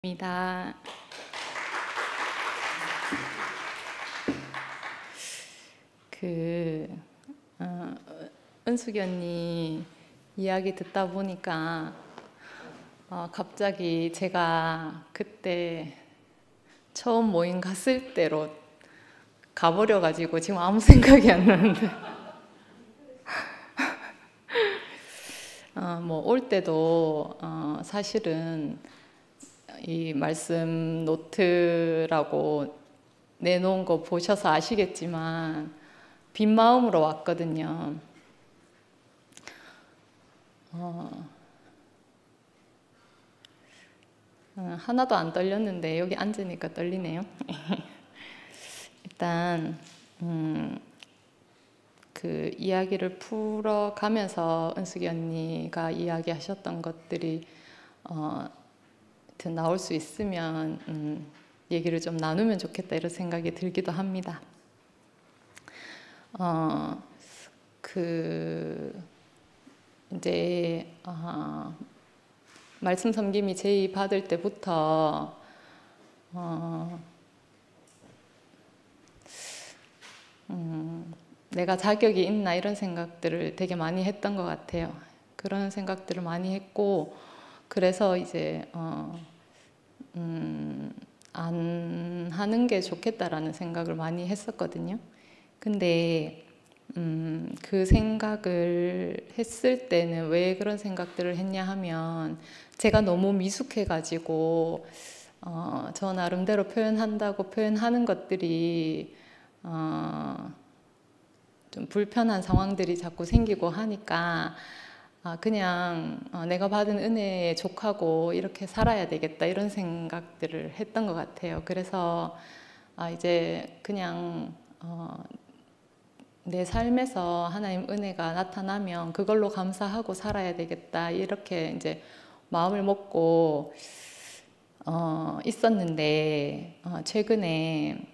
입니다. 은숙이 언니 이야기 듣다 보니까 갑자기 제가 그때 처음 모임 갔을 때로 가버려 가지고 지금 아무 생각이 안 나는데 뭐 올 때도 사실은 이 말씀 노트라고 내놓은 거 보셔서 아시겠지만 빈 마음으로 왔거든요. 하나도 안 떨렸는데 여기 앉으니까 떨리네요. 일단 그 이야기를 풀어가면서 은숙이 언니가 이야기하셨던 것들이 나올 수 있으면 얘기를 좀 나누면 좋겠다 이런 생각이 들기도 합니다. 이제 말씀 섬김이 제의 받을 때부터 내가 자격이 있나 이런 생각들을 되게 많이 했던 것 같아요. 그런 생각들을 많이 했고 그래서 이제 안 하는 게 좋겠다라는 생각을 많이 했었거든요. 근데 그 생각을 했을 때는 왜 그런 생각들을 했냐 하면 제가 너무 미숙해가지고 저 나름대로 표현한다고 표현하는 것들이 좀 불편한 상황들이 자꾸 생기고 하니까 그냥 내가 받은 은혜에 족하고 이렇게 살아야 되겠다 이런 생각들을 했던 것 같아요. 그래서 이제 그냥 내 삶에서 하나님 은혜가 나타나면 그걸로 감사하고 살아야 되겠다 이렇게 이제 마음을 먹고 있었는데 최근에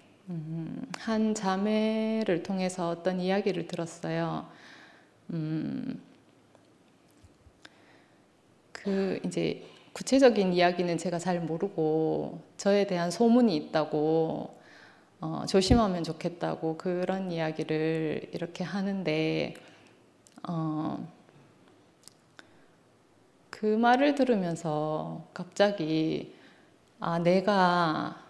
한 자매를 통해서 어떤 이야기를 들었어요. 이제 구체적인 이야기는 제가 잘 모르고 저에 대한 소문이 있다고 조심하면 좋겠다고 그런 이야기를 이렇게 하는데 그 말을 들으면서 갑자기 내가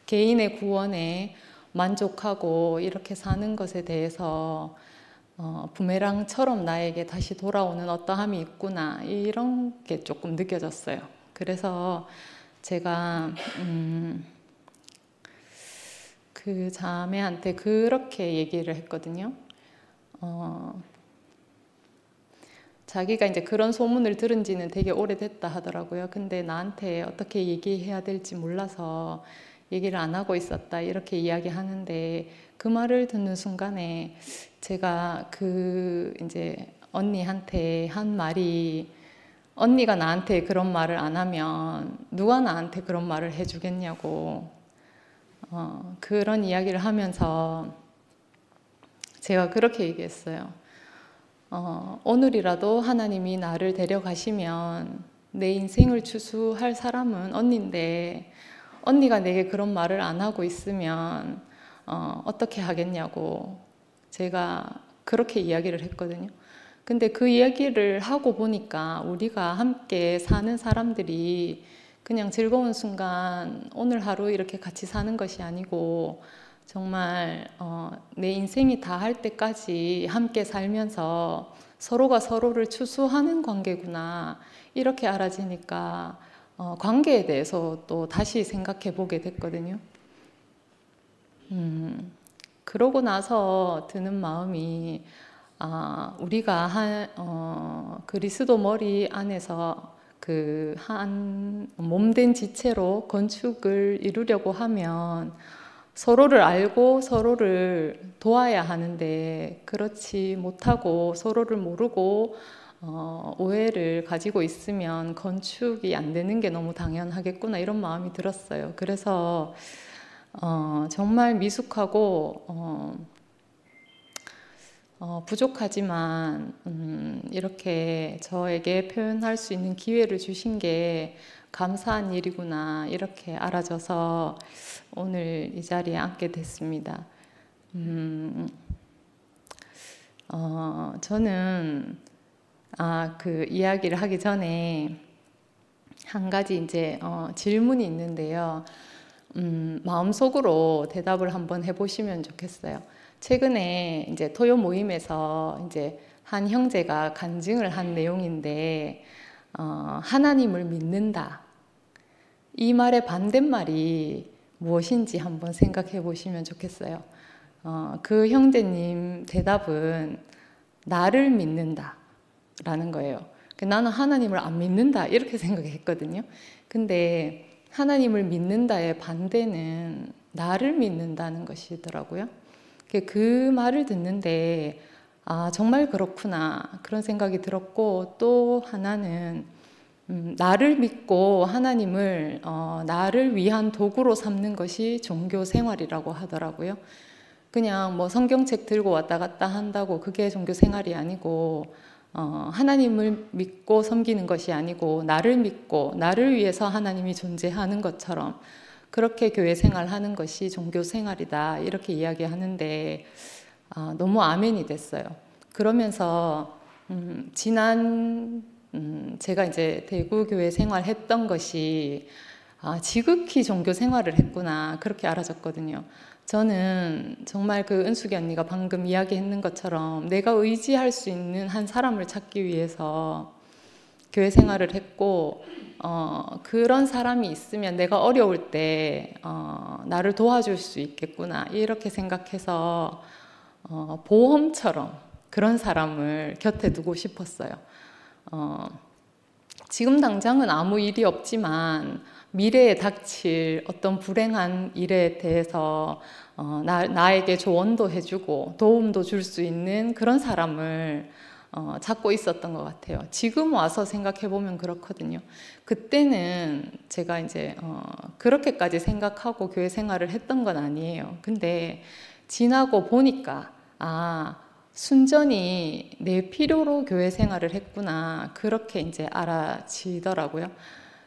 개인의 구원에 만족하고 이렇게 사는 것에 대해서 부메랑처럼 나에게 다시 돌아오는 어떠함이 있구나 이런 게 조금 느껴졌어요. 그래서 제가 그 자매한테 그렇게 얘기를 했거든요. 자기가 이제 그런 소문을 들은 지는 되게 오래됐다 하더라고요. 근데 나한테 어떻게 얘기해야 될지 몰라서 얘기를 안 하고 있었다 이렇게 이야기하는데 그 말을 듣는 순간에 제가 이제 언니한테 한 말이 언니가 나한테 그런 말을 안 하면 누가 나한테 그런 말을 해주겠냐고 그런 이야기를 하면서 제가 그렇게 얘기했어요. 오늘이라도 하나님이 나를 데려가시면 내 인생을 추수할 사람은 언니인데 언니가 내게 그런 말을 안 하고 있으면 어떻게 하겠냐고 제가 그렇게 이야기를 했거든요. 근데 그 이야기를 하고 보니까 우리가 함께 사는 사람들이 그냥 즐거운 순간 오늘 하루 이렇게 같이 사는 것이 아니고 정말 내 인생이 다 할 때까지 함께 살면서 서로가 서로를 추수하는 관계구나 이렇게 알아지니까 관계에 대해서 또 다시 생각해 보게 됐거든요. 그러고 나서 드는 마음이 우리가 그리스도 머리 안에서 그 한 몸된 지체로 건축을 이루려고 하면 서로를 알고 서로를 도와야 하는데 그렇지 못하고 서로를 모르고 오해를 가지고 있으면 건축이 안 되는 게 너무 당연하겠구나 이런 마음이 들었어요. 그래서 정말 미숙하고 부족하지만 이렇게 저에게 표현할 수 있는 기회를 주신 게 감사한 일이구나 이렇게 알아져서 오늘 이 자리에 앉게 됐습니다. 저는 그 이야기를 하기 전에 한 가지 이제 질문이 있는데요. 마음속으로 대답을 한번 해보시면 좋겠어요. 최근에 이제 토요 모임에서 이제 한 형제가 간증을 한 내용인데, 하나님을 믿는다. 이 말의 반대말이 무엇인지 한번 생각해 보시면 좋겠어요. 그 형제님 대답은 나를 믿는다 라는 거예요. 나는 하나님을 안 믿는다 이렇게 생각했거든요. 근데 하나님을 믿는다의 반대는 나를 믿는다는 것이더라고요. 그 말을 듣는데 정말 그렇구나 그런 생각이 들었고, 또 하나는 나를 믿고 하나님을 나를 위한 도구로 삼는 것이 종교 생활이라고 하더라고요. 그냥 뭐 성경책 들고 왔다 갔다 한다고 그게 종교 생활이 아니고, 하나님을 믿고 섬기는 것이 아니고 나를 믿고 나를 위해서 하나님이 존재하는 것처럼 그렇게 교회 생활하는 것이 종교 생활이다 이렇게 이야기하는데, 너무 아멘이 됐어요. 그러면서 지난 제가 이제 대구 교회 생활했던 것이 지극히 종교 생활을 했구나 그렇게 알아졌거든요. 저는 정말 그 은숙이 언니가 방금 이야기했는 것처럼 내가 의지할 수 있는 한 사람을 찾기 위해서 교회 생활을 했고, 그런 사람이 있으면 내가 어려울 때 나를 도와줄 수 있겠구나 이렇게 생각해서 보험처럼 그런 사람을 곁에 두고 싶었어요. 지금 당장은 아무 일이 없지만 미래에 닥칠 어떤 불행한 일에 대해서 나에게 조언도 해주고 도움도 줄 수 있는 그런 사람을 찾고 있었던 것 같아요. 지금 와서 생각해보면 그렇거든요. 그때는 제가 이제 그렇게까지 생각하고 교회 생활을 했던 건 아니에요. 근데 지나고 보니까 순전히 내 필요로 교회 생활을 했구나 그렇게 이제 알아지더라고요.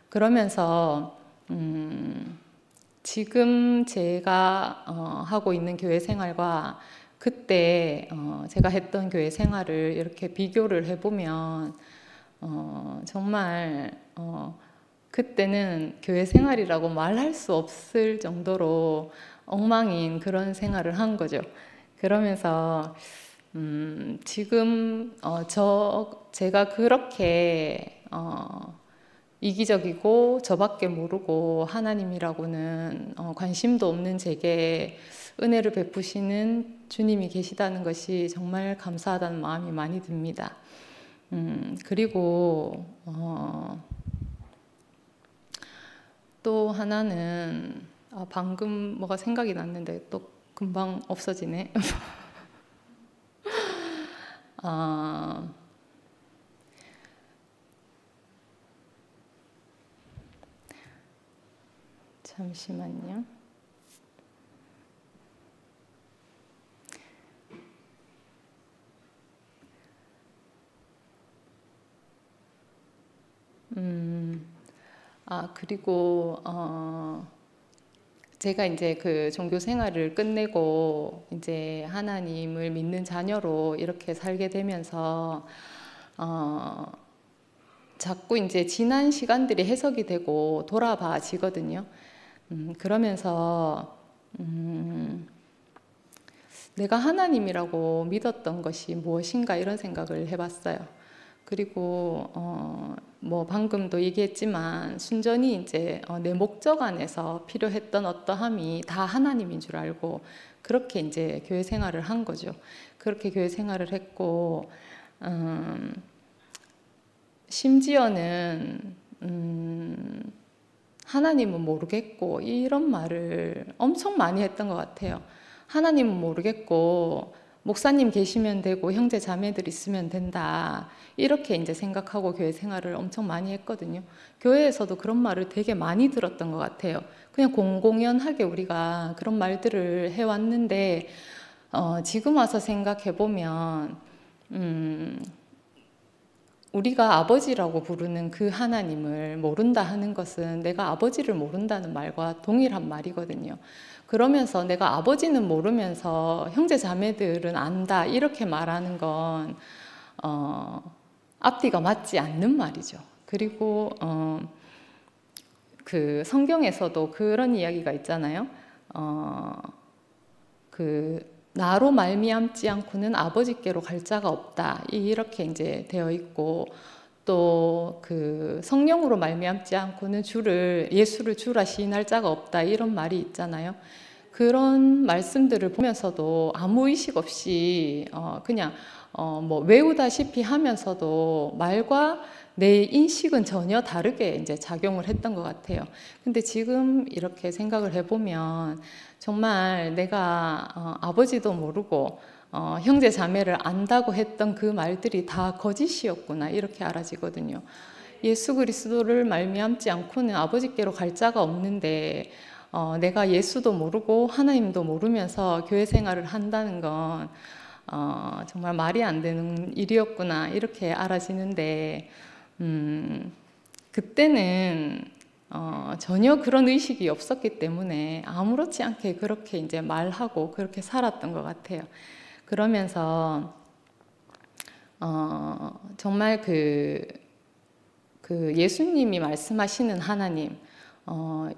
그러면서 지금 제가 하고 있는 교회 생활과 그때 제가 했던 교회 생활을 이렇게 비교를 해보면 정말 그때는 교회 생활이라고 말할 수 없을 정도로 엉망인 그런 생활을 한 거죠. 그러면서 지금 제가 그렇게 이기적이고 저밖에 모르고 하나님이라고는 관심도 없는 제게 은혜를 베푸시는 주님이 계시다는 것이 정말 감사하다는 마음이 많이 듭니다. 그리고 또 하나는 방금 뭐가 생각이 났는데 또 금방 없어지네. 잠시만요. 그리고 제가 이제 그 종교 생활을 끝내고 이제 하나님을 믿는 자녀로 이렇게 살게 되면서 자꾸 이제 지난 시간들이 해석이 되고 돌아봐지거든요. 그러면서 내가 하나님이라고 믿었던 것이 무엇인가 이런 생각을 해봤어요. 그리고 뭐 방금도 얘기했지만 순전히 이제 내 목적 안에서 필요했던 어떠함이 다 하나님인 줄 알고 그렇게 이제 교회 생활을 한 거죠. 그렇게 교회 생활을 했고, 심지어는 하나님은 모르겠고 이런 말을 엄청 많이 했던 것 같아요. 하나님은 모르겠고 목사님 계시면 되고 형제 자매들 있으면 된다 이렇게 이제 생각하고 교회 생활을 엄청 많이 했거든요. 교회에서도 그런 말을 되게 많이 들었던 것 같아요. 그냥 공공연하게 우리가 그런 말들을 해왔는데 지금 와서 생각해 보면 우리가 아버지라고 부르는 그 하나님을 모른다 하는 것은 내가 아버지를 모른다는 말과 동일한 말이거든요. 그러면서 내가 아버지는 모르면서 형제 자매들은 안다 이렇게 말하는 건 앞뒤가 맞지 않는 말이죠. 그리고 그 성경에서도 그런 이야기가 있잖아요. 나로 말미암지 않고는 아버지께로 갈 자가 없다. 이렇게 이제 되어 있고, 또 그 성령으로 말미암지 않고는 예수를 주라 시인할 자가 없다. 이런 말이 있잖아요. 그런 말씀들을 보면서도 아무 의식 없이 그냥 뭐 외우다시피 하면서도 말과 내 인식은 전혀 다르게 이제 작용을 했던 것 같아요. 근데 지금 이렇게 생각을 해보면 정말 내가 아버지도 모르고 형제 자매를 안다고 했던 그 말들이 다 거짓이었구나 이렇게 알아지거든요. 예수 그리스도를 말미암지 않고는 아버지께로 갈 자가 없는데 내가 예수도 모르고 하나님도 모르면서 교회 생활을 한다는 건 정말 말이 안 되는 일이었구나 이렇게 알아지는데 그때는 전혀 그런 의식이 없었기 때문에 아무렇지 않게 그렇게 이제 말하고 그렇게 살았던 것 같아요. 그러면서 정말 그 예수님이 말씀하시는 하나님,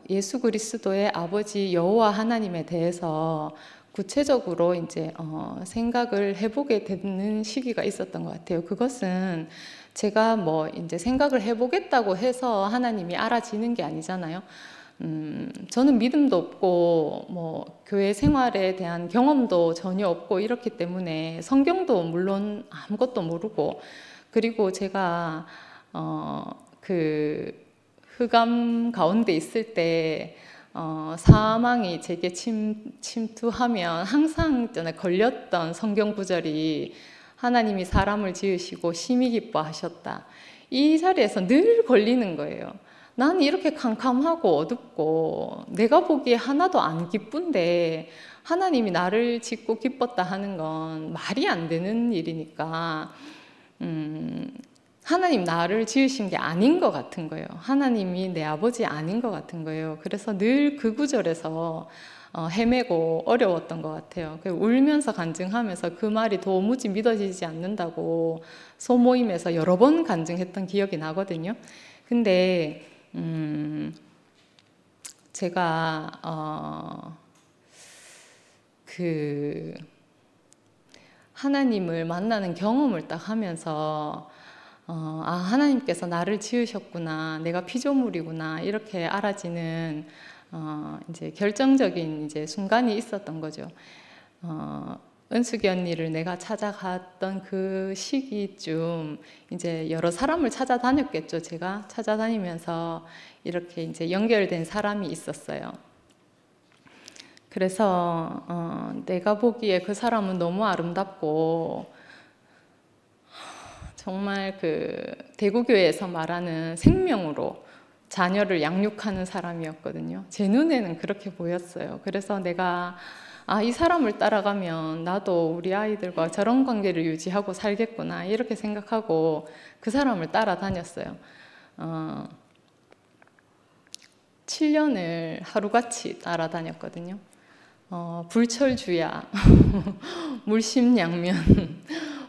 예수 그리스도의 아버지 여호와 하나님에 대해서 구체적으로 이제 생각을 해보게 되는 시기가 있었던 것 같아요. 그것은 제가 뭐 이제 생각을 해보겠다고 해서 하나님이 알아지는 게 아니잖아요. 저는 믿음도 없고 뭐 교회 생활에 대한 경험도 전혀 없고 이렇기 때문에 성경도 물론 아무것도 모르고, 그리고 제가 그 흑암 가운데 있을 때 사망이 제게 침투하면 항상 걸렸던 성경 구절이 하나님이 사람을 지으시고 심히 기뻐하셨다. 이 자리에서 늘 걸리는 거예요. 나는 이렇게 캄캄하고 어둡고 내가 보기에 하나도 안 기쁜데 하나님이 나를 짓고 기뻤다 하는 건 말이 안 되는 일이니까 하나님 나를 지으신 게 아닌 것 같은 거예요. 하나님이 내 아버지 아닌 것 같은 거예요. 그래서 늘 그 구절에서 헤매고 어려웠던 것 같아요. 울면서 간증하면서 그 말이 도무지 믿어지지 않는다고 소모임에서 여러 번 간증했던 기억이 나거든요. 근데 제가 그 하나님을 만나는 경험을 딱 하면서 하나님께서 나를 지으셨구나, 내가 피조물이구나 이렇게 알아지는 이제 결정적인 이제 순간이 있었던 거죠. 은숙이 언니를 내가 찾아갔던 그 시기쯤 이제 여러 사람을 찾아다녔겠죠. 제가 찾아다니면서 이렇게 이제 연결된 사람이 있었어요. 그래서 내가 보기에 그 사람은 너무 아름답고 정말 그 대구교회에서 말하는 생명으로 자녀를 양육하는 사람이었거든요. 제 눈에는 그렇게 보였어요. 그래서 내가 이 사람을 따라가면 나도 우리 아이들과 저런 관계를 유지하고 살겠구나 이렇게 생각하고 그 사람을 따라다녔어요. 7년을 하루같이 따라다녔거든요. 불철주야, 물심양면,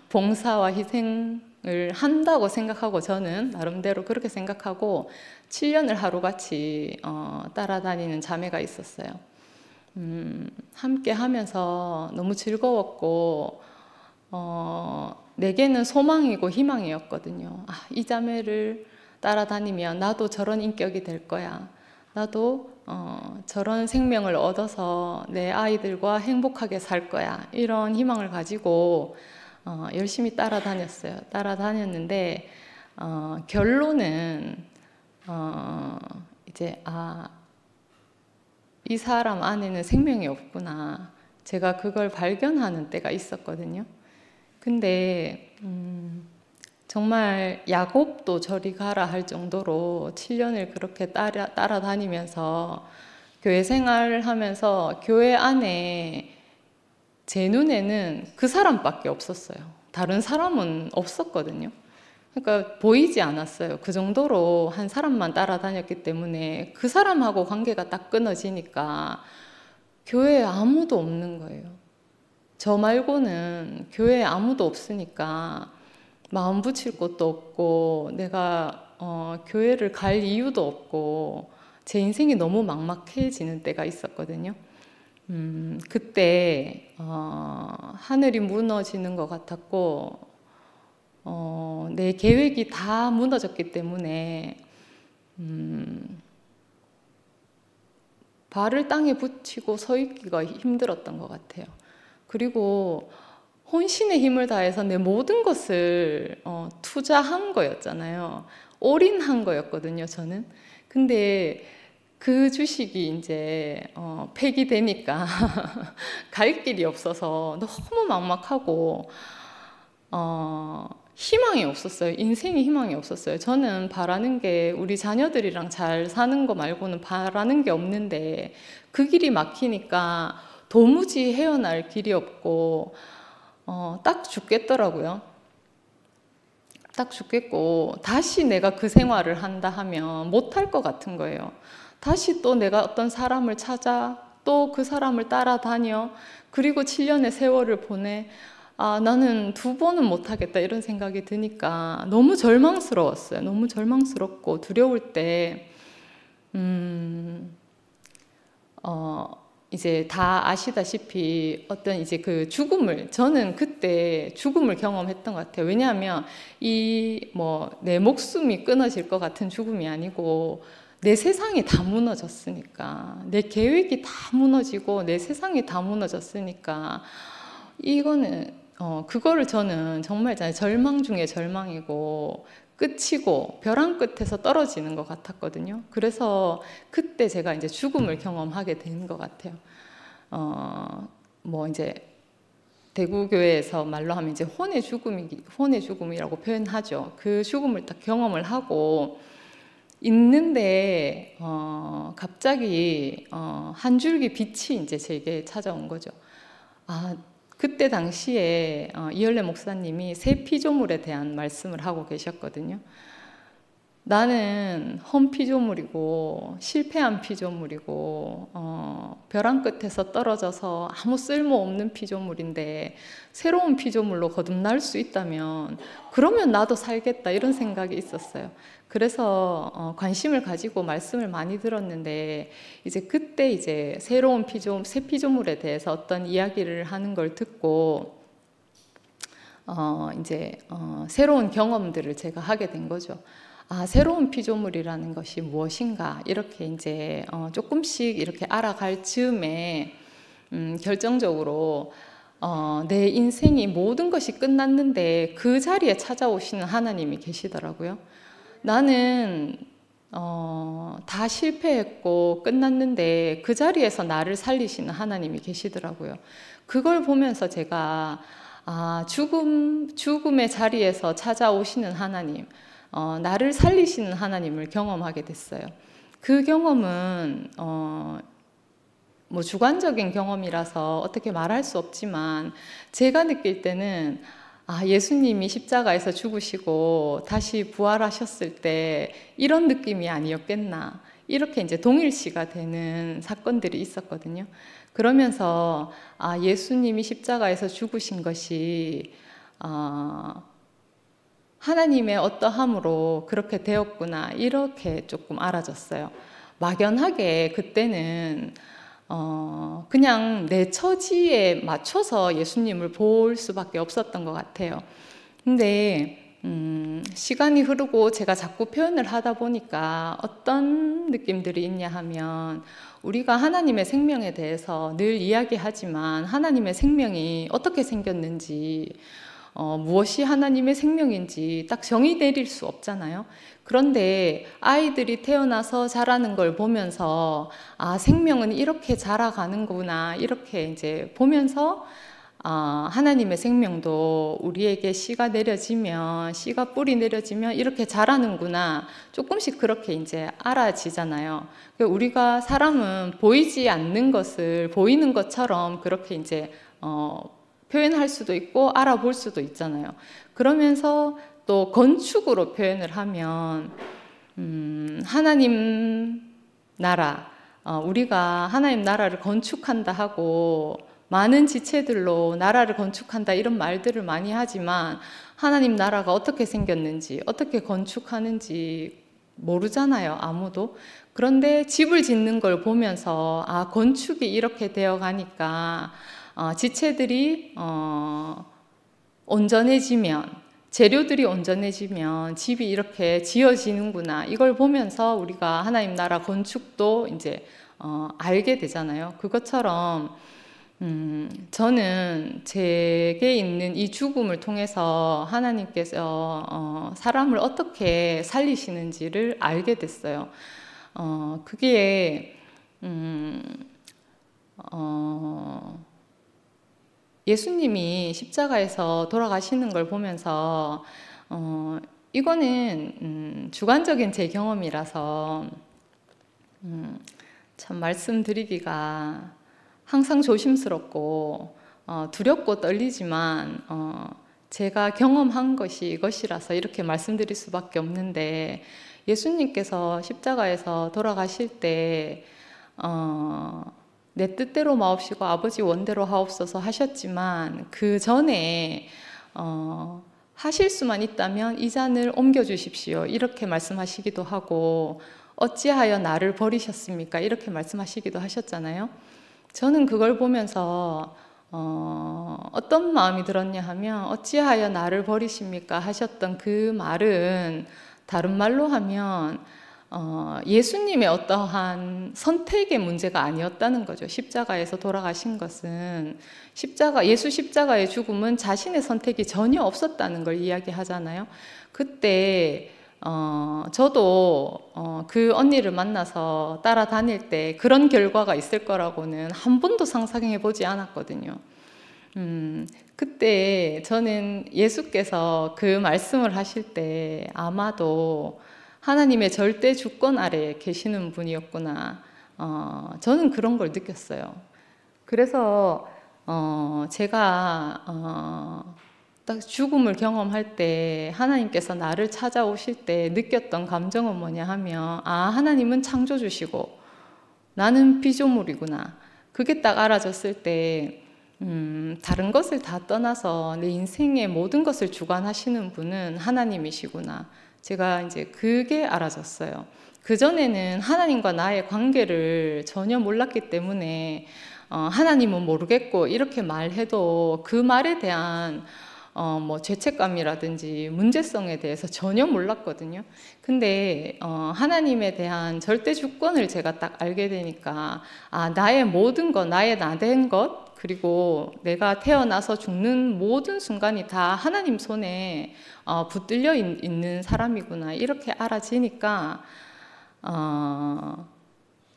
봉사와 희생을 한다고 생각하고 저는 나름대로 그렇게 생각하고 7년을 하루같이 따라다니는 자매가 있었어요. 함께 하면서 너무 즐거웠고 내게는 소망이고 희망이었거든요. 이 자매를 따라다니면 나도 저런 인격이 될 거야. 나도 저런 생명을 얻어서 내 아이들과 행복하게 살 거야. 이런 희망을 가지고 열심히 따라다녔어요. 따라다녔는데 결론은 이제 이 사람 안에는 생명이 없구나. 제가 그걸 발견하는 때가 있었거든요. 근데 정말 야곱도 저리 가라 할 정도로 7년을 그렇게 따라다니면서 교회 생활을 하면서 교회 안에 제 눈에는 그 사람밖에 없었어요. 다른 사람은 없었거든요. 그러니까 보이지 않았어요. 그 정도로 한 사람만 따라다녔기 때문에 그 사람하고 관계가 딱 끊어지니까 교회에 아무도 없는 거예요. 저 말고는 교회에 아무도 없으니까 마음 붙일 곳도 없고 내가 교회를 갈 이유도 없고 제 인생이 너무 막막해지는 때가 있었거든요. 그때 하늘이 무너지는 것 같았고 내 계획이 다 무너졌기 때문에 발을 땅에 붙이고 서 있기가 힘들었던 것 같아요. 그리고 혼신의 힘을 다해서 내 모든 것을 투자한 거였잖아요. 올인한 거였거든요, 저는. 근데 그 주식이 이제 폐기되니까 갈 길이 없어서 너무 막막하고 희망이 없었어요. 인생에 희망이 없었어요. 저는 바라는 게 우리 자녀들이랑 잘 사는 거 말고는 바라는 게 없는데 그 길이 막히니까 도무지 헤어날 길이 없고 딱 죽겠더라고요. 딱 죽겠고 다시 내가 그 생활을 한다 하면 못할 것 같은 거예요. 다시 또 내가 어떤 사람을 찾아 또 그 사람을 따라다녀 그리고 7년의 세월을 보내 나는 2번은 못하겠다 이런 생각이 드니까 너무 절망스러웠어요. 너무 절망스럽고 두려울 때 이제 다 아시다시피 어떤 이제 그 죽음을 저는 그때 죽음을 경험했던 것 같아요. 왜냐하면 이 뭐 내 목숨이 끊어질 것 같은 죽음이 아니고 내 세상이 다 무너졌으니까 내 계획이 다 무너지고 내 세상이 다 무너졌으니까 이거는 그거를 저는 정말 절망 중에 절망이고 끝이고 벼랑 끝에서 떨어지는 것 같았거든요. 그래서 그때 제가 이제 죽음을 경험하게 된 것 같아요. 뭐 이제 대구교회에서 말로 하면 이제 혼의 죽음이라고 표현하죠. 그 죽음을 딱 경험을 하고 있는데 갑자기 한 줄기 빛이 이제 제게 찾아온 거죠. 그때 당시에 이열래 목사님이 새 피조물에 대한 말씀을 하고 계셨거든요. 나는 헌 피조물이고 실패한 피조물이고 벼랑 끝에서 떨어져서 아무 쓸모없는 피조물인데 새로운 피조물로 거듭날 수 있다면 그러면 나도 살겠다 이런 생각이 있었어요. 그래서 관심을 가지고 말씀을 많이 들었는데 이제 그때 이제 새로운 새 피조물에 대해서 어떤 이야기를 하는 걸 듣고 이제 새로운 경험들을 제가 하게 된 거죠. 새로운 피조물이라는 것이 무엇인가 이렇게 이제 조금씩 이렇게 알아갈 즈음에 결정적으로 내 인생이 모든 것이 끝났는데 그 자리에 찾아오시는 하나님이 계시더라고요. 나는 다 실패했고 끝났는데 그 자리에서 나를 살리시는 하나님이 계시더라고요. 그걸 보면서 제가 죽음의 자리에서 찾아오시는 하나님, 나를 살리시는 하나님을 경험하게 됐어요. 그 경험은 뭐 주관적인 경험이라서 어떻게 말할 수 없지만 제가 느낄 때는 예수님이 십자가에서 죽으시고 다시 부활하셨을 때 이런 느낌이 아니었겠나 이렇게 이제 동일시가 되는 사건들이 있었거든요. 그러면서 예수님이 십자가에서 죽으신 것이 하나님의 어떠함으로 그렇게 되었구나 이렇게 조금 알아졌어요. 막연하게 그때는 그냥 내 처지에 맞춰서 예수님을 볼 수밖에 없었던 것 같아요. 근데 시간이 흐르고 제가 자꾸 표현을 하다 보니까 어떤 느낌들이 있냐 하면 우리가 하나님의 생명에 대해서 늘 이야기하지만 하나님의 생명이 어떻게 생겼는지 무엇이 하나님의 생명인지 딱 정의 내릴 수 없잖아요. 그런데 아이들이 태어나서 자라는 걸 보면서 생명은 이렇게 자라가는구나 이렇게 이제 보면서 하나님의 생명도 우리에게 씨가 뿌리 내려지면 이렇게 자라는구나 조금씩 그렇게 이제 알아지잖아요. 우리가 사람은 보이지 않는 것을 보이는 것처럼 그렇게 이제 표현할 수도 있고 알아볼 수도 있잖아요. 그러면서 또 건축으로 표현을 하면 하나님 나라, 우리가 하나님 나라를 건축한다 하고 많은 지체들로 나라를 건축한다 이런 말들을 많이 하지만 하나님 나라가 어떻게 생겼는지 어떻게 건축하는지 모르잖아요, 아무도. 그런데 집을 짓는 걸 보면서 아, 건축이 이렇게 되어 가니까 지체들이 온전해지면, 재료들이 온전해지면 집이 이렇게 지어지는구나, 이걸 보면서 우리가 하나님 나라 건축도 이제 알게 되잖아요. 그것처럼 저는 제게 있는 이 죽음을 통해서 하나님께서 사람을 어떻게 살리시는지를 알게 됐어요. 그게 예수님이 십자가에서 돌아가시는 걸 보면서 이거는 주관적인 제 경험이라서 참 말씀드리기가 항상 조심스럽고 두렵고 떨리지만 제가 경험한 것이 이것이라서 이렇게 말씀드릴 수밖에 없는데, 예수님께서 십자가에서 돌아가실 때 내 뜻대로 마옵시고 아버지 원대로 하옵소서 하셨지만 그 전에 하실 수만 있다면 이 잔을 옮겨주십시오 이렇게 말씀하시기도 하고, 어찌하여 나를 버리셨습니까 이렇게 말씀하시기도 하셨잖아요. 저는 그걸 보면서 어떤 마음이 들었냐 하면, 어찌하여 나를 버리십니까 하셨던 그 말은 다른 말로 하면 예수님의 어떠한 선택의 문제가 아니었다는 거죠. 십자가에서 돌아가신 것은, 예수 십자가의 죽음은 자신의 선택이 전혀 없었다는 걸 이야기하잖아요. 그때 저도 그 언니를 만나서 따라다닐 때 그런 결과가 있을 거라고는 한 번도 상상해 보지 않았거든요. 그때 저는 예수께서 그 말씀을 하실 때 아마도 하나님의 절대 주권 아래에 계시는 분이었구나, 저는 그런 걸 느꼈어요. 그래서 제가 딱 죽음을 경험할 때 하나님께서 나를 찾아오실 때 느꼈던 감정은 뭐냐 하면, 아, 하나님은 창조주시고 나는 피조물이구나, 그게 딱 알아졌을 때 다른 것을 다 떠나서 내 인생의 모든 것을 주관하시는 분은 하나님이시구나, 제가 이제 그게 알아졌어요. 그전에는 하나님과 나의 관계를 전혀 몰랐기 때문에 하나님은 모르겠고 이렇게 말해도 그 말에 대한 뭐 죄책감이라든지 문제성에 대해서 전혀 몰랐거든요. 근데 하나님에 대한 절대 주권을 제가 딱 알게 되니까, 아, 나의 모든 것, 나의 나된 것, 그리고 내가 태어나서 죽는 모든 순간이 다 하나님 손에 붙들려 있는 사람이구나, 이렇게 알아지니까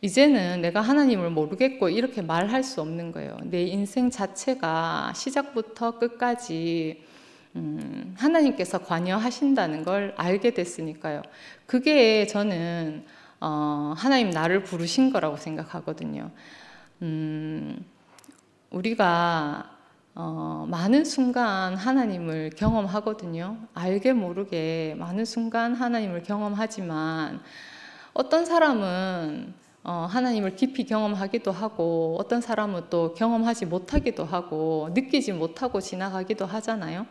이제는 내가 하나님을 모르겠고 이렇게 말할 수 없는 거예요. 내 인생 자체가 시작부터 끝까지 하나님께서 관여하신다는 걸 알게 됐으니까요. 그게 저는 하나님 나를 부르신 거라고 생각하거든요. 우리가 많은 순간 하나님을 경험하거든요. 알게 모르게 많은 순간 하나님을 경험하지만, 어떤 사람은 하나님을 깊이 경험하기도 하고 어떤 사람은 또 경험하지 못하기도 하고 느끼지 못하고 지나가기도 하잖아요.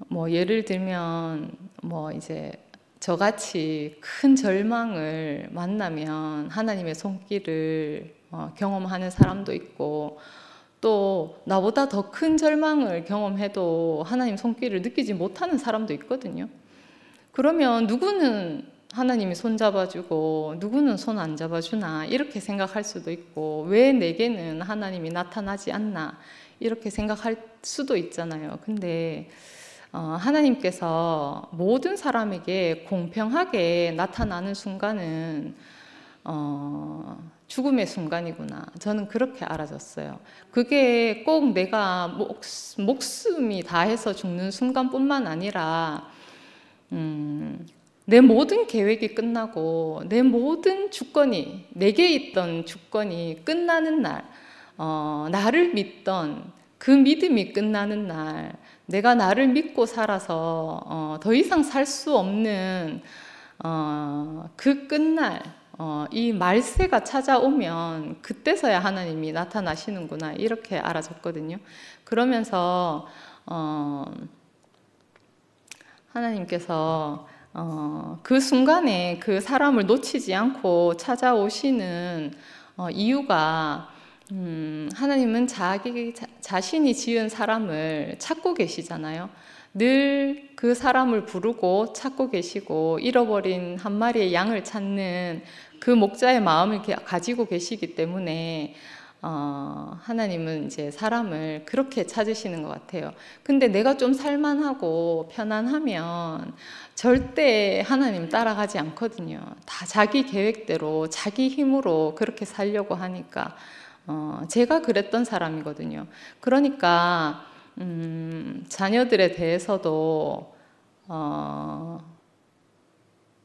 뭐 예를 들면 뭐 이제 저같이 큰 절망을 만나면 하나님의 손길을 경험하는 사람도 있고, 또 나보다 더 큰 절망을 경험해도 하나님 손길을 느끼지 못하는 사람도 있거든요. 그러면 누구는 하나님이 손 잡아주고 누구는 손 안 잡아주나 이렇게 생각할 수도 있고, 왜 내게는 하나님이 나타나지 않나 이렇게 생각할 수도 있잖아요. 근데 하나님께서 모든 사람에게 공평하게 나타나는 순간은 죽음의 순간이구나, 저는 그렇게 알아졌어요. 그게 꼭 내가 목숨이 다해서 죽는 순간뿐만 아니라 내 모든 계획이 끝나고 내 모든 주권이, 내게 있던 주권이 끝나는 날, 나를 믿던 그 믿음이 끝나는 날, 내가 나를 믿고 살아서 더 이상 살 수 없는 그 끝날, 이 말세가 찾아오면 그때서야 하나님이 나타나시는구나, 이렇게 알아졌거든요. 그러면서 하나님께서 그 순간에 그 사람을 놓치지 않고 찾아오시는 이유가, 하나님은 자신이 지은 사람을 찾고 계시잖아요. 늘 그 사람을 부르고 찾고 계시고, 잃어버린 한 마리의 양을 찾는 그 목자의 마음을 가지고 계시기 때문에 하나님은 이제 사람을 그렇게 찾으시는 것 같아요. 근데 내가 좀 살만하고 편안하면 절대 하나님 따라가지 않거든요. 다 자기 계획대로 자기 힘으로 그렇게 살려고 하니까. 제가 그랬던 사람이거든요. 그러니까 자녀들에 대해서도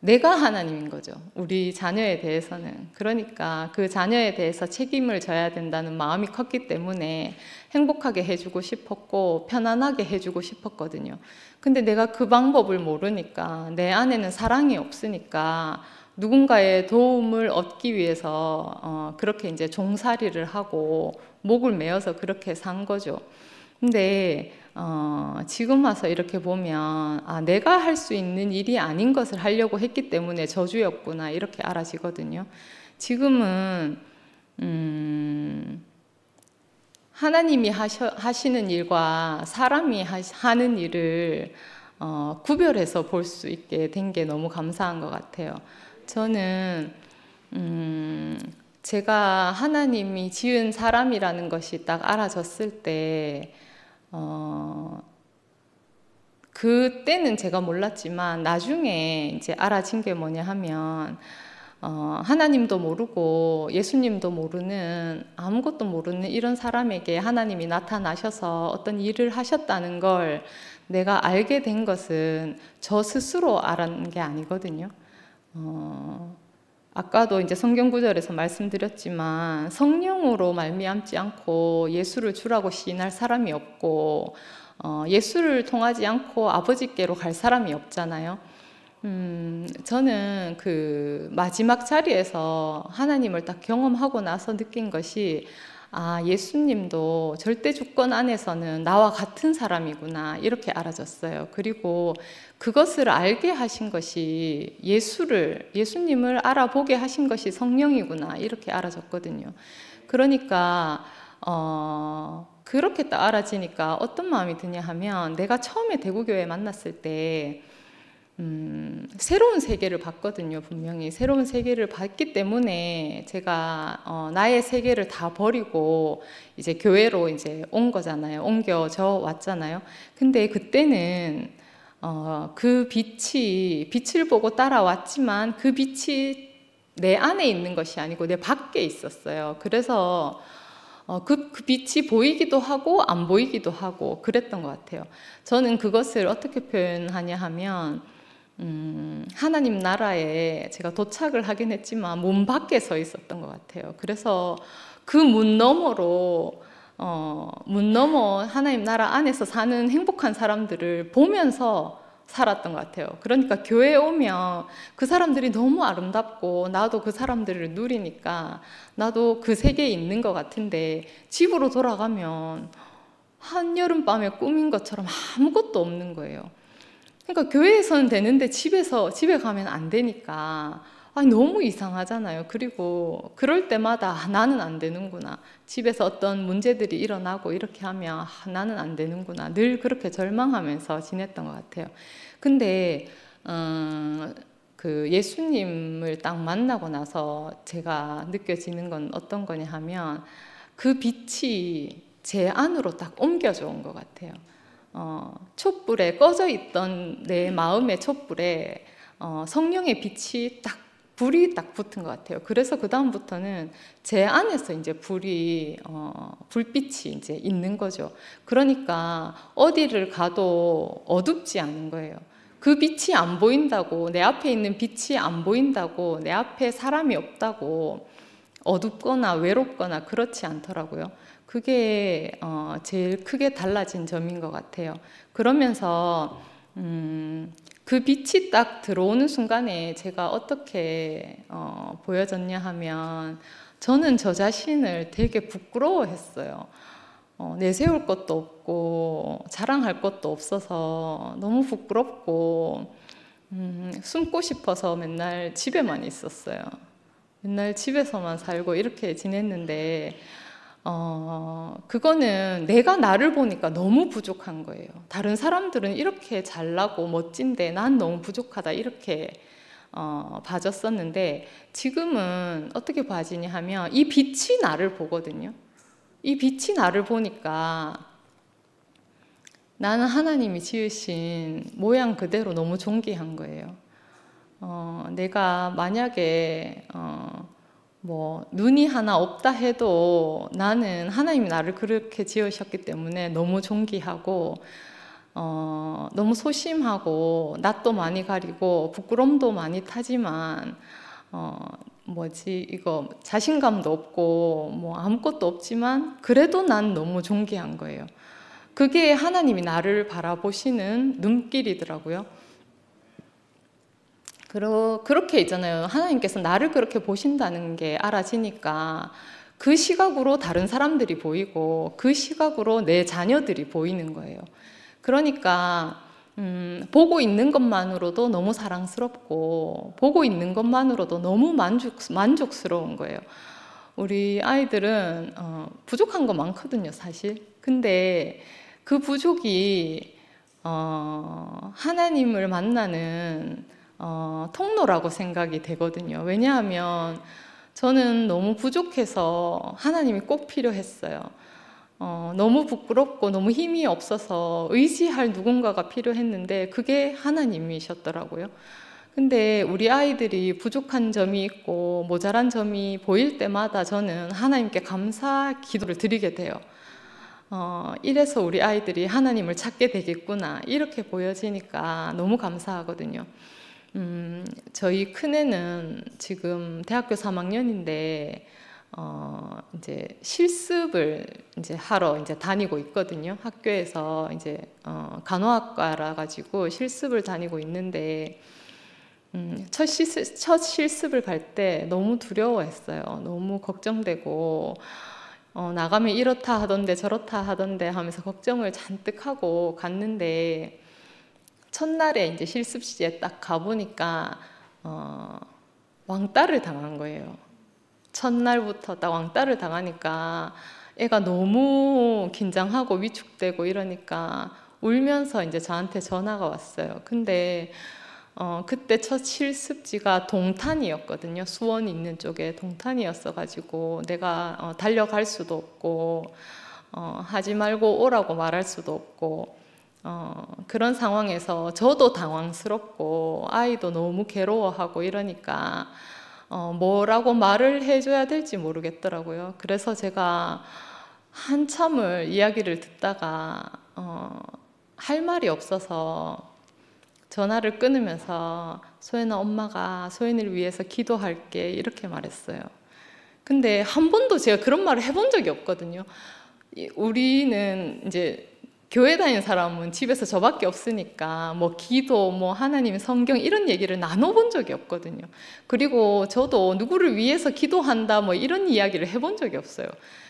내가 하나님인 거죠. 우리 자녀에 대해서는. 그러니까 그 자녀에 대해서 책임을 져야 된다는 마음이 컸기 때문에 행복하게 해주고 싶었고 편안하게 해주고 싶었거든요. 근데 내가 그 방법을 모르니까, 내 안에는 사랑이 없으니까 누군가의 도움을 얻기 위해서 그렇게 이제 종살이를 하고 목을 메어서 그렇게 산 거죠. 근데 지금 와서 이렇게 보면, 내가 할 수 있는 일이 아닌 것을 하려고 했기 때문에 저주였구나, 이렇게 알아지거든요. 지금은 하나님이 하시는 일과 사람이 하는 일을 구별해서 볼 수 있게 된 게 너무 감사한 것 같아요. 저는 제가 하나님이 지은 사람이라는 것이 딱 알아졌을 때, 그때는 제가 몰랐지만 나중에 이제 알아진 게 뭐냐 하면, 하나님도 모르고 예수님도 모르는, 아무것도 모르는 이런 사람에게 하나님이 나타나셔서 어떤 일을 하셨다는 걸 내가 알게 된 것은 저 스스로 알았는 게 아니거든요. 아까도 이제 성경 구절에서 말씀드렸지만, 성령으로 말미암지 않고 예수를 주라고 시인할 사람이 없고, 예수를 통하지 않고 아버지께로 갈 사람이 없잖아요. 저는 그 마지막 자리에서 하나님을 딱 경험하고 나서 느낀 것이, 예수님도 절대 주권 안에서는 나와 같은 사람이구나, 이렇게 알아졌어요. 그리고 그것을 알게 하신 것이, 예수님을 알아보게 하신 것이 성령이구나, 이렇게 알아졌거든요. 그러니까 그렇게 딱 알아지니까 어떤 마음이 드냐 하면, 내가 처음에 대구교회 만났을 때 새로운 세계를 봤거든요. 분명히 새로운 세계를 봤기 때문에 제가 나의 세계를 다 버리고 이제 교회로 이제 온 거잖아요. 옮겨져 왔잖아요. 근데 그때는 그 빛을 보고 따라왔지만, 그 빛이 내 안에 있는 것이 아니고 내 밖에 있었어요. 그래서 그 빛이 보이기도 하고 안 보이기도 하고 그랬던 것 같아요. 저는 그것을 어떻게 표현하냐 하면, 하나님 나라에 제가 도착을 하긴 했지만 문 밖에 서 있었던 것 같아요. 그래서 그 문 너머로 문 너머 하나님 나라 안에서 사는 행복한 사람들을 보면서 살았던 것 같아요. 그러니까 교회에 오면 그 사람들이 너무 아름답고 나도 그 사람들을 누리니까 나도 그 세계에 있는 것 같은데, 집으로 돌아가면 한여름밤에 꾸민 것처럼 아무것도 없는 거예요. 그러니까 교회에서는 되는데 집에 가면 안 되니까 너무 이상하잖아요. 그리고 그럴 때마다 나는 안 되는구나, 집에서 어떤 문제들이 일어나고 이렇게 하면 나는 안 되는구나, 늘 그렇게 절망하면서 지냈던 것 같아요. 근데 그 예수님을 딱 만나고 나서 제가 느껴지는 건 어떤 거냐 하면, 그 빛이 제 안으로 딱 옮겨져 온 것 같아요. 촛불에 꺼져 있던 내 마음의 촛불에 성령의 빛이 불이 딱 붙은 것 같아요. 그래서 그 다음부터는 제 안에서 이제 불빛이 이제 있는 거죠. 그러니까 어디를 가도 어둡지 않은 거예요. 그 빛이 안 보인다고, 내 앞에 있는 빛이 안 보인다고, 내 앞에 사람이 없다고 어둡거나 외롭거나 그렇지 않더라고요. 그게 제일 크게 달라진 점인 것 같아요. 그러면서 그 빛이 딱 들어오는 순간에 제가 어떻게 보여졌냐 하면 저는 저 자신을 되게 부끄러워했어요. 내세울 것도 없고 자랑할 것도 없어서 너무 부끄럽고 숨고 싶어서 맨날 집에만 있었어요. 맨날 집에서만 살고 이렇게 지냈는데 그거는 내가 나를 보니까 너무 부족한 거예요. 다른 사람들은 이렇게 잘나고 멋진데 난 너무 부족하다 이렇게 봐졌었는데 지금은 어떻게 봐지냐 하면 이 빛이 나를 보거든요. 이 빛이 나를 보니까 나는 하나님이 지으신 모양 그대로 너무 존귀한 거예요. 내가 만약에 뭐 눈이 하나 없다 해도 나는 하나님이 나를 그렇게 지으셨기 때문에 너무 존귀하고 너무 소심하고 낯도 많이 가리고 부끄럼도 많이 타지만 이거 자신감도 없고 뭐 아무것도 없지만 그래도 난 너무 존귀한 거예요. 그게 하나님이 나를 바라보시는 눈길이더라고요. 그렇게 있잖아요. 하나님께서 나를 그렇게 보신다는 게 알아지니까 그 시각으로 다른 사람들이 보이고 그 시각으로 내 자녀들이 보이는 거예요. 그러니까 보고 있는 것만으로도 너무 사랑스럽고 보고 있는 것만으로도 너무 만족스러운 거예요. 우리 아이들은 부족한 거 많거든요, 사실. 근데 그 부족이 하나님을 만나는 통로라고 생각이 되거든요. 왜냐하면 저는 너무 부족해서 하나님이 꼭 필요했어요. 너무 부끄럽고 너무 힘이 없어서 의지할 누군가가 필요했는데 그게 하나님이셨더라고요. 근데 우리 아이들이 부족한 점이 있고 모자란 점이 보일 때마다 저는 하나님께 감사 기도를 드리게 돼요. 이래서 우리 아이들이 하나님을 찾게 되겠구나 이렇게 보여지니까 너무 감사하거든요. 저희 큰애는 지금 대학교 3학년인데 이제 실습을 이제 하러 이제 다니고 있거든요. 학교에서 이제 간호학과라 가지고 실습을 다니고 있는데 첫 실습을 갈 때 너무 두려워했어요. 너무 걱정되고 나가면 이렇다 하던데 저렇다 하던데 하면서 걱정을 잔뜩 하고 갔는데 첫날에 이제 실습실에 딱 가보니까 왕따를 당한 거예요. 첫날부터 딱 왕따를 당하니까 애가 너무 긴장하고 위축되고 이러니까 울면서 이제 저한테 전화가 왔어요. 근데 그때 첫 실습지가 동탄이었거든요. 수원 있는 쪽에 동탄이었어가지고 내가 달려갈 수도 없고 하지 말고 오라고 말할 수도 없고 그런 상황에서 저도 당황스럽고 아이도 너무 괴로워하고 이러니까 뭐라고 말을 해줘야 될지 모르겠더라고요. 그래서 제가 한참을 이야기를 듣다가 할 말이 없어서 전화를 끊으면서 소연아, 엄마가 소연이를 위해서 기도할게 이렇게 말했어요. 근데 한 번도 제가 그런 말을 해본 적이 없거든요. 우리는 이제 교회 다니는 사람은 집에서 저밖에 없으니까 뭐 기도, 뭐 하나님, 성경 이런 얘기를 나눠본 적이 없거든요. 그리고 저도 누구를 위해서 기도한다 뭐 이런 이야기를 해본 적이 없어요.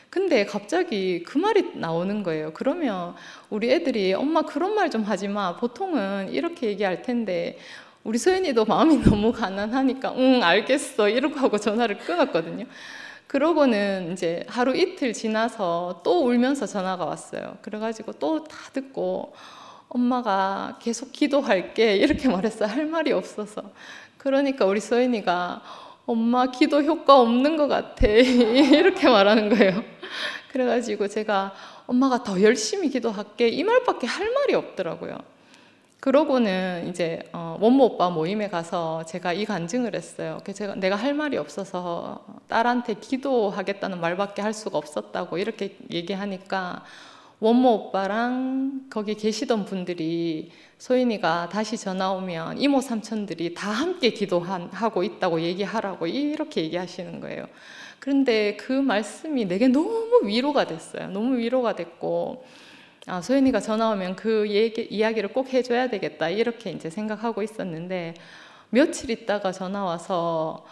근데 갑자기 그 말이 나오는 거예요. 그러면 우리 애들이 엄마 그런 말 좀 하지 마. 보통은 이렇게 얘기할 텐데 우리 소연이도 마음이 너무 가난하니까 응 알겠어 이러고 하고 전화를 끊었거든요. 그러고는 이제 하루 이틀 지나서 또 울면서 전화가 왔어요. 그래가지고 또 다 듣고 엄마가 계속 기도할게 이렇게 말했어요. 할 말이 없어서. 그러니까 우리 소연이가 엄마 기도 효과 없는 것 같아 이렇게 말하는 거예요. 그래가지고 제가 엄마가 더 열심히 기도할게 이 말밖에 할 말이 없더라고요. 그러고는 이제 원모 오빠 모임에 가서 제가 이 간증을 했어요. 내가 할 말이 없어서 딸한테 기도하겠다는 말밖에 할 수가 없었다고 이렇게 얘기하니까 원모 오빠랑 거기 계시던 분들이 소연이가 다시 전화 오면 이모 삼촌들이 다 함께 기도하고 있다고 얘기하라고 이렇게 얘기하시는 거예요. 그런데 그 말씀이 내게 너무 위로가 됐어요. 너무 위로가 됐고, 아, 소연이가 전화 오면 그 이야기를 꼭 해줘야 되겠다 이렇게 이제 생각하고 있었는데, 며칠 있다가 전화 와서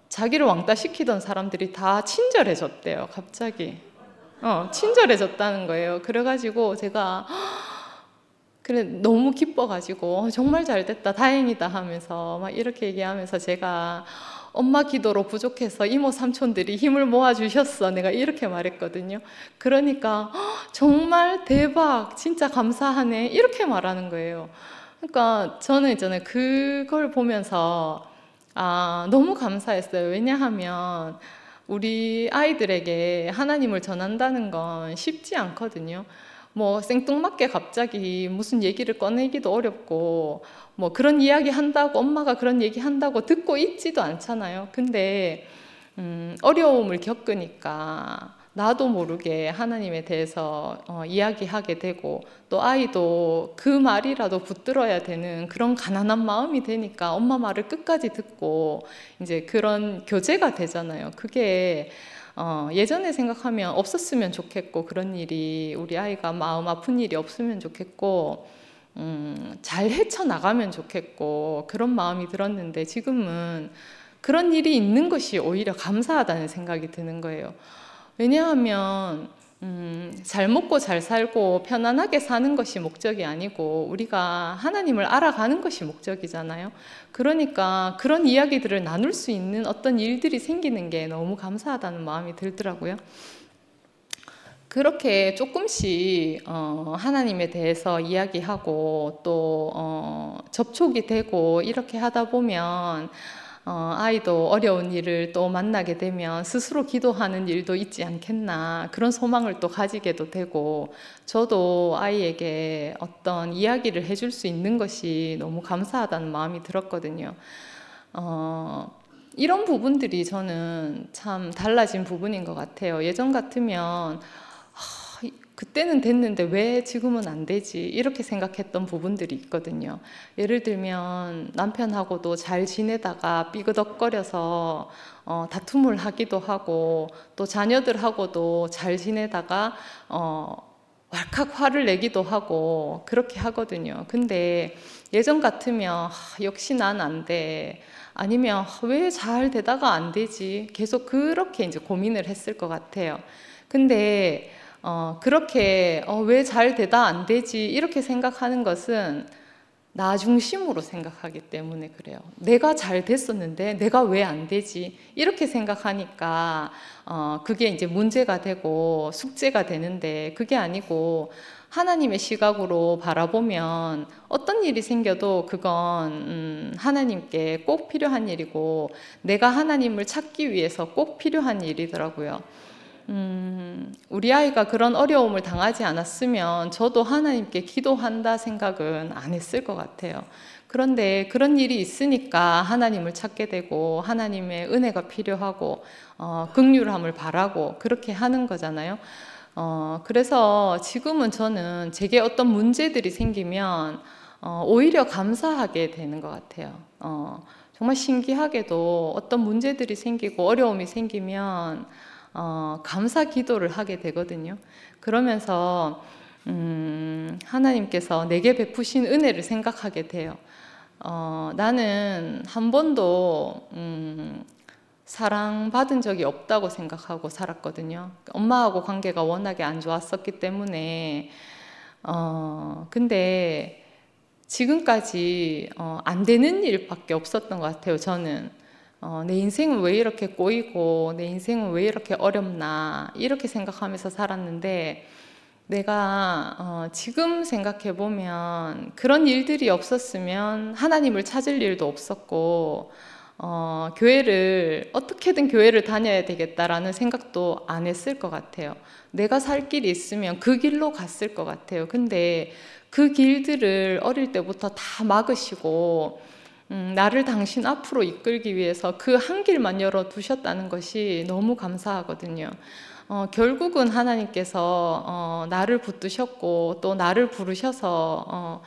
자기를 왕따 시키던 사람들이 다 친절해졌대요. 갑자기 친절해졌다는 거예요. 그래가지고 제가 그래 너무 기뻐가지고 정말 잘 됐다, 다행이다 하면서 막 이렇게 얘기하면서, 제가 엄마 기도로 부족해서 이모 삼촌들이 힘을 모아주셨어, 내가 이렇게 말했거든요. 그러니까 정말 대박, 진짜 감사하네, 이렇게 말하는 거예요. 그러니까 저는 있잖아요, 그걸 보면서 너무 감사했어요. 왜냐하면 우리 아이들에게 하나님을 전한다는 건 쉽지 않거든요. 뭐 생뚱맞게 갑자기 무슨 얘기를 꺼내기도 어렵고, 뭐 그런 이야기 한다고, 엄마가 그런 얘기 한다고 듣고 있지도 않잖아요. 근데 어려움을 겪으니까 나도 모르게 하나님에 대해서 이야기하게 되고, 또 아이도 그 말이라도 붙들어야 되는 그런 가난한 마음이 되니까 엄마 말을 끝까지 듣고 이제 그런 교제가 되잖아요. 그게 예전에 생각하면 없었으면 좋겠고, 그런 일이 우리 아이가 마음 아픈 일이 없으면 좋겠고, 잘 헤쳐나가면 좋겠고, 그런 마음이 들었는데, 지금은 그런 일이 있는 것이 오히려 감사하다는 생각이 드는 거예요. 왜냐하면 잘 먹고 잘 살고 편안하게 사는 것이 목적이 아니고 우리가 하나님을 알아가는 것이 목적이잖아요. 그러니까 그런 이야기들을 나눌 수 있는 어떤 일들이 생기는 게 너무 감사하다는 마음이 들더라고요. 그렇게 조금씩 하나님에 대해서 이야기하고 또 접촉이 되고 이렇게 하다 보면 아이도 어려운 일을 또 만나게 되면 스스로 기도하는 일도 있지 않겠나, 그런 소망을 또 가지게도 되고, 저도 아이에게 어떤 이야기를 해줄 수 있는 것이 너무 감사하다는 마음이 들었거든요. 이런 부분들이 저는 참 달라진 부분인 것 같아요. 예전 같으면 그때는 됐는데 왜 지금은 안 되지, 이렇게 생각했던 부분들이 있거든요. 예를 들면 남편하고도 잘 지내다가 삐그덕거려서 다툼을 하기도 하고, 또 자녀들하고도 잘 지내다가 왈칵 화를 내기도 하고 그렇게 하거든요. 근데 예전 같으면 역시 난 안 돼, 아니면 왜 잘 되다가 안 되지, 계속 그렇게 이제 고민을 했을 것 같아요. 근데 그렇게 왜 잘 되다 안 되지 이렇게 생각하는 것은 나 중심으로 생각하기 때문에 그래요. 내가 잘 됐었는데 내가 왜 안 되지 이렇게 생각하니까 그게 이제 문제가 되고 숙제가 되는데, 그게 아니고 하나님의 시각으로 바라보면 어떤 일이 생겨도 그건 하나님께 꼭 필요한 일이고, 내가 하나님을 찾기 위해서 꼭 필요한 일이더라고요. 우리 아이가 그런 어려움을 당하지 않았으면 저도 하나님께 기도한다 생각은 안 했을 것 같아요. 그런데 그런 일이 있으니까 하나님을 찾게 되고 하나님의 은혜가 필요하고 긍휼함을 바라고 그렇게 하는 거잖아요. 그래서 지금은 저는 제게 어떤 문제들이 생기면 오히려 감사하게 되는 것 같아요. 정말 신기하게도 어떤 문제들이 생기고 어려움이 생기면 감사 기도를 하게 되거든요. 그러면서 하나님께서 내게 베푸신 은혜를 생각하게 돼요. 나는 한 번도 사랑받은 적이 없다고 생각하고 살았거든요. 엄마하고 관계가 워낙에 안 좋았었기 때문에 근데 지금까지 안 되는 일밖에 없었던 것 같아요. 저는 내 인생은 왜 이렇게 꼬이고 내 인생은 왜 이렇게 어렵나 이렇게 생각하면서 살았는데, 내가 지금 생각해 보면 그런 일들이 없었으면 하나님을 찾을 일도 없었고 교회를 어떻게든 교회를 다녀야 되겠다라는 생각도 안 했을 것 같아요. 내가 살 길이 있으면 그 길로 갔을 것 같아요. 근데 그 길들을 어릴 때부터 다 막으시고 나를 당신 앞으로 이끌기 위해서 그 한 길만 열어두셨다는 것이 너무 감사하거든요. 결국은 하나님께서 나를 붙드셨고 또 나를 부르셔서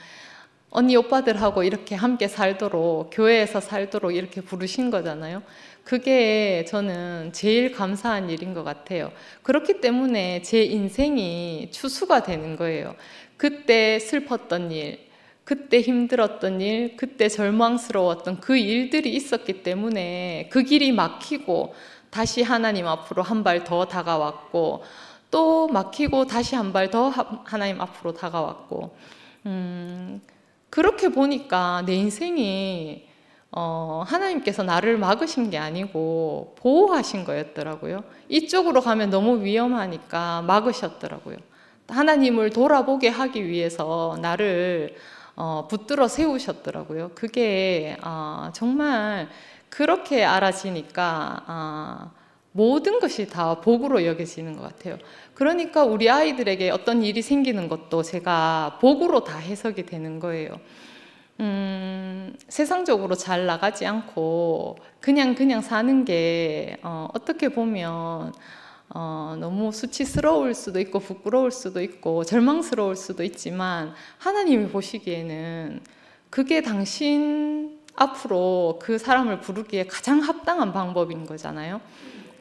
언니 오빠들하고 이렇게 함께 살도록, 교회에서 살도록 이렇게 부르신 거잖아요. 그게 저는 제일 감사한 일인 것 같아요. 그렇기 때문에 제 인생이 추수가 되는 거예요. 그때 슬펐던 일, 그때 힘들었던 일, 그때 절망스러웠던 그 일들이 있었기 때문에 그 길이 막히고 다시 하나님 앞으로 한 발 더 다가왔고, 또 막히고 다시 한 발 더 하나님 앞으로 다가왔고, 그렇게 보니까 내 인생이 하나님께서 나를 막으신 게 아니고 보호하신 거였더라고요. 이쪽으로 가면 너무 위험하니까 막으셨더라고요. 하나님을 돌아보게 하기 위해서 나를 붙들어 세우셨더라고요. 그게 정말 그렇게 알아지니까 모든 것이 다 복으로 여겨지는 것 같아요. 그러니까 우리 아이들에게 어떤 일이 생기는 것도 제가 복으로 다 해석이 되는 거예요. 세상적으로 잘 나가지 않고 그냥 사는 게 어떻게 보면 너무 수치스러울 수도 있고 부끄러울 수도 있고 절망스러울 수도 있지만, 하나님이 보시기에는 그게 당신 앞으로 그 사람을 부르기에 가장 합당한 방법인 거잖아요.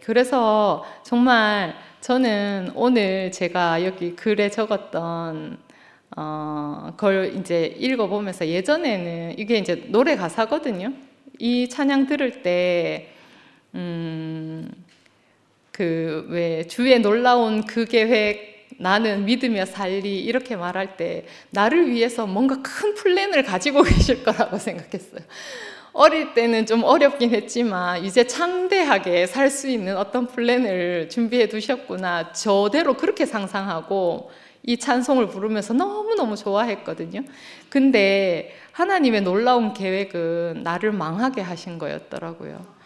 그래서 정말 저는 오늘 제가 여기 글에 적었던 걸 이제 읽어보면서, 예전에는 이게 이제 노래 가사거든요. 이 찬양 들을 때 그 왜 주의 놀라운 그 계획 나는 믿으며 살리 이렇게 말할 때 나를 위해서 뭔가 큰 플랜을 가지고 계실 거라고 생각했어요. 어릴 때는 좀 어렵긴 했지만 이제 창대하게 살 수 있는 어떤 플랜을 준비해 두셨구나, 저대로 그렇게 상상하고 이 찬송을 부르면서 너무너무 좋아했거든요. 근데 하나님의 놀라운 계획은 나를 망하게 하신 거였더라고요.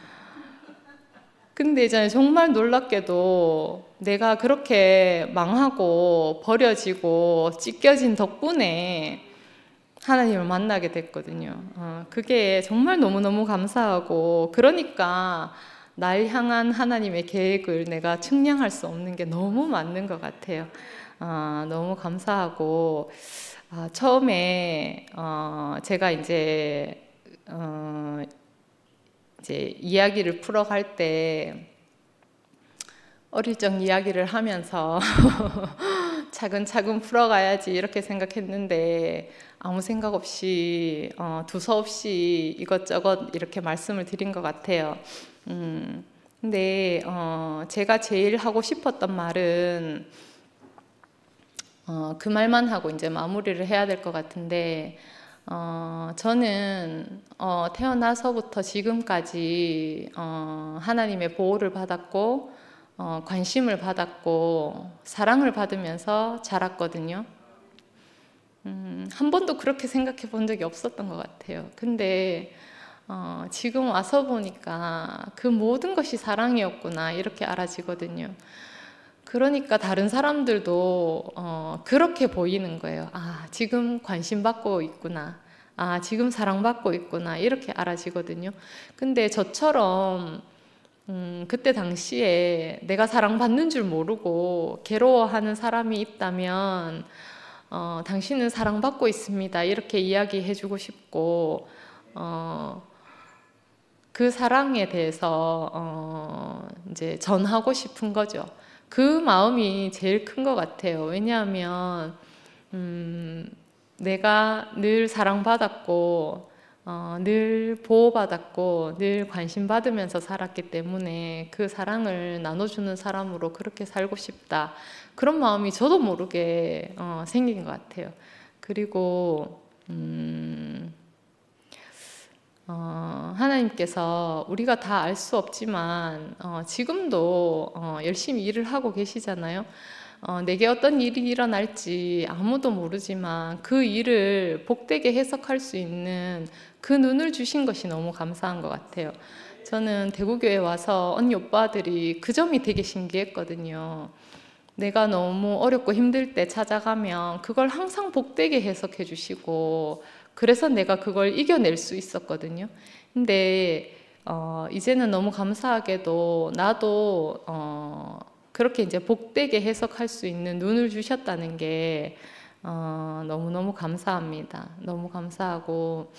근데 이제 정말 놀랍게도 내가 그렇게 망하고 버려지고 찢겨진 덕분에 하나님을 만나게 됐거든요. 그게 정말 너무너무 감사하고, 그러니까 날 향한 하나님의 계획을 내가 측량할 수 없는 게 너무 맞는 것 같아요. 너무 감사하고, 처음에 제가 이제 이야기를 풀어갈 때 어릴 적 이야기를 하면서 차근차근 풀어가야지 이렇게 생각했는데 아무 생각 없이 두서없이 이것저것 이렇게 말씀을 드린 것 같아요. 근데 제가 제일 하고 싶었던 말은 그 말만 하고 이제 마무리를 해야 될 것 같은데, 저는 태어나서부터 지금까지 하나님의 보호를 받았고 관심을 받았고 사랑을 받으면서 자랐거든요. 한 번도 그렇게 생각해 본 적이 없었던 것 같아요. 근데 지금 와서 보니까 그 모든 것이 사랑이었구나 이렇게 알아지거든요. 그러니까 다른 사람들도 그렇게 보이는 거예요. 지금 관심받고 있구나, 지금 사랑받고 있구나 이렇게 알아지거든요. 근데 저처럼 그때 당시에 내가 사랑받는 줄 모르고 괴로워하는 사람이 있다면 당신은 사랑받고 있습니다 이렇게 이야기해주고 싶고, 그 사랑에 대해서 이제 전하고 싶은 거죠. 그 마음이 제일 큰 것 같아요. 왜냐하면 내가 늘 사랑받았고 늘 보호받았고 늘 관심받으면서 살았기 때문에 그 사랑을 나눠주는 사람으로 그렇게 살고 싶다, 그런 마음이 저도 모르게 생긴 것 같아요. 그리고 하나님께서 우리가 다 알 수 없지만 지금도 열심히 일을 하고 계시잖아요. 내게 어떤 일이 일어날지 아무도 모르지만 그 일을 복되게 해석할 수 있는 그 눈을 주신 것이 너무 감사한 것 같아요. 저는 대구교회 와서 언니 오빠들이 그 점이 되게 신기했거든요. 내가 너무 어렵고 힘들 때 찾아가면 그걸 항상 복되게 해석해 주시고, 그래서 내가 그걸 이겨낼 수 있었거든요. 근데 이제는 너무 감사하게도 나도 그렇게 이제 복되게 해석할 수 있는 눈을 주셨다는 게 너무너무 감사합니다. 너무 감사하고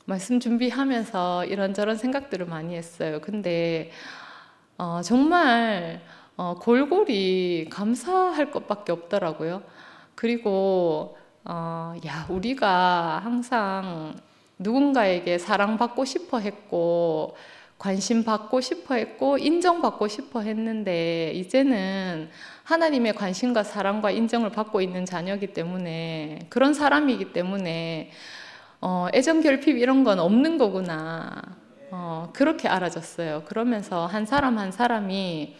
말씀 준비하면서 이런저런 생각들을 많이 했어요. 근데 정말 골골이 감사할 것밖에 없더라고요. 그리고 야, 우리가 항상 누군가에게 사랑받고 싶어 했고 관심 받고 싶어 했고 인정받고 싶어 했는데 이제는 하나님의 관심과 사랑과 인정을 받고 있는 자녀이기 때문에 그런 사람이기 때문에 애정 결핍 이런 건 없는 거구나. 그렇게 알아졌어요. 그러면서 한 사람 한 사람이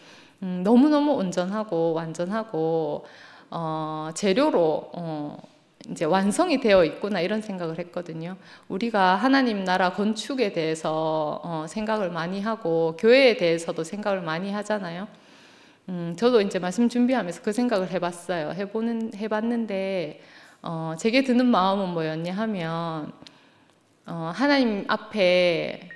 너무너무 온전하고 완전하고 재료로 이제 완성이 되어 있구나 이런 생각을 했거든요. 우리가 하나님 나라 건축에 대해서 생각을 많이 하고 교회에 대해서도 생각을 많이 하잖아요. 저도 이제 말씀 준비하면서 그 생각을 해봤어요. 해봤는데 제게 드는 마음은 뭐였냐 하면 하나님 앞에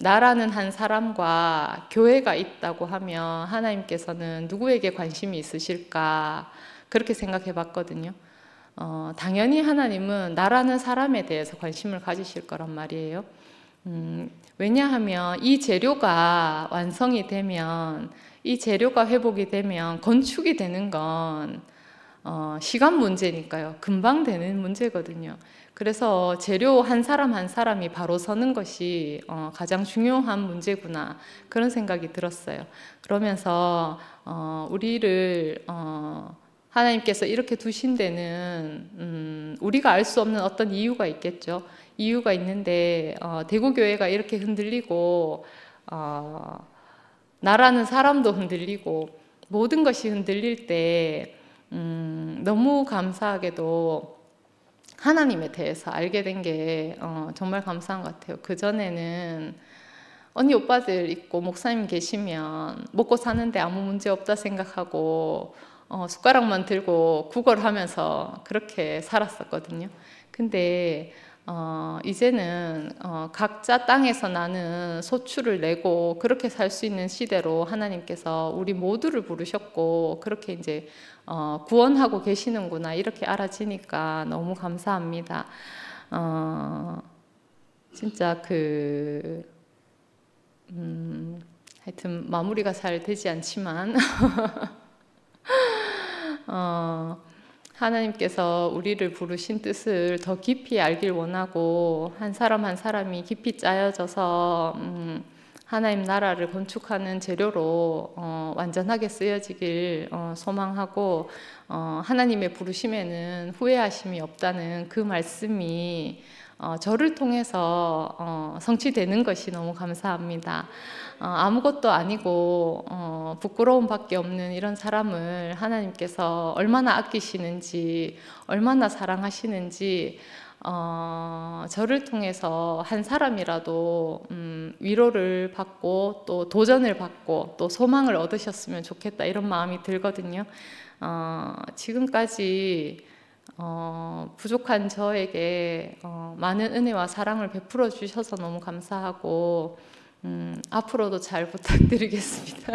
나라는 한 사람과 교회가 있다고 하면 하나님께서는 누구에게 관심이 있으실까 그렇게 생각해 봤거든요. 당연히 하나님은 나라는 사람에 대해서 관심을 가지실 거란 말이에요. 왜냐하면 이 재료가 완성이 되면 이 재료가 회복이 되면 건축이 되는 건 시간 문제니까요. 금방 되는 문제거든요. 그래서 재료 한 사람 한 사람이 바로 서는 것이 가장 중요한 문제구나 그런 생각이 들었어요. 그러면서 우리를 하나님께서 이렇게 두신 데는 우리가 알 수 없는 어떤 이유가 있겠죠. 이유가 있는데 대구교회가 이렇게 흔들리고 나라는 사람도 흔들리고 모든 것이 흔들릴 때 너무 감사하게도 하나님에 대해서 알게 된 게 정말 감사한 것 같아요. 그전에는 언니 오빠들 있고 목사님 계시면 먹고 사는데 아무 문제 없다 생각하고 숟가락만 들고 구걸하면서 그렇게 살았었거든요. 근데 이제는 각자 땅에서 나는 소출을 내고 그렇게 살 수 있는 시대로 하나님께서 우리 모두를 부르셨고 그렇게 이제 구원하고 계시는구나 이렇게 알아지니까 너무 감사합니다. 진짜 하여튼 마무리가 잘 되지 않지만 하나님께서 우리를 부르신 뜻을 더 깊이 알길 원하고 한 사람 한 사람이 깊이 짜여져서 하나님 나라를 건축하는 재료로 완전하게 쓰여지길 소망하고 하나님의 부르심에는 후회하심이 없다는 그 말씀이 저를 통해서 성취되는 것이 너무 감사합니다. 아무것도 아니고 부끄러움밖에 없는 이런 사람을 하나님께서 얼마나 아끼시는지 얼마나 사랑하시는지 저를 통해서 한 사람이라도 위로를 받고 또 도전을 받고 또 소망을 얻으셨으면 좋겠다 이런 마음이 들거든요. 지금까지 부족한 저에게 많은 은혜와 사랑을 베풀어 주셔서 너무 감사하고 앞으로도 잘 부탁드리겠습니다.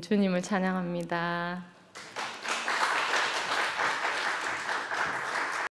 주님을 찬양합니다.